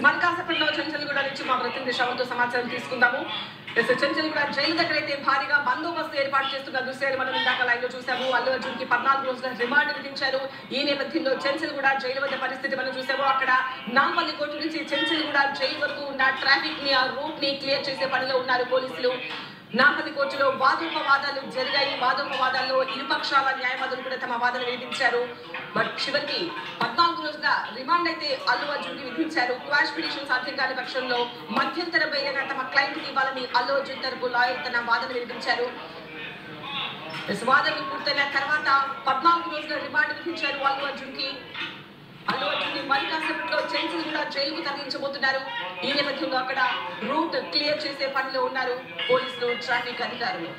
మల్కాసపట్లో చెంచల్గూడ నుంచి మా ప్రతినిధి శ్రవణ్తో సమాచారం తీసుకుందాము. చెంచల్గూడ జైలు దగ్గర అయితే భారీగా బందోబస్తు ఏర్పాటు చేస్తున్న దృశ్యాలు మనం ఇందాక లైవ్ లో చూసాము. అల్లు అర్జున్ కి 14 రోజుల రిమాండ్ విధించారు. ఈ నేపథ్యంలో చెంచల్గూడ జైలు వద్ద పరిస్థితి మనం చూసాము. అక్కడ నాంపల్లి కోర్టు నుంచి చెంచల్గూడ జైలు వరకు ఉన్న ట్రాఫిక్ ని ఆ రూట్ ని క్లియర్ చేసే పనిలో ఉన్నారు పోలీసులు. నాంపల్లి కోర్టులో వాదోపవాదాలు జరిగాయి. వాదోపవాదాల్లో ఇరుపక్షాల న్యాయవాదులు కూడా తమ వాదన వినిపించారు. బట్ చివరికి 14 రోజుల రిమాండ్ అయితే అల్లు అర్జున్ కి విధించారు. క్వాష్ పిటిషన్ సాధ్యం కాని పక్షంలో మధ్యంతర బెయిల్ తమ క్లయింట్ కి ఇవ్వాలని అల్లు అర్జున్ తరపు లాయర్ తన వాదన వినిపించారు. వాదనలు పూర్తయిన తర్వాత 14 రోజుల రిమాండ్ విధించారు అల్లు అర్జున్ కి. అల్లు అర్జున్ ని మరి కాసేపట్లో చెంచల్గూడ జైలుకు తరలించబోతున్నారు. ఈ నేపథ్యంలో అక్కడ రూట్ క్లియర్ చేసే పనిలో ఉన్నారు పోలీసులు, ట్రాఫిక్ అధికారులు.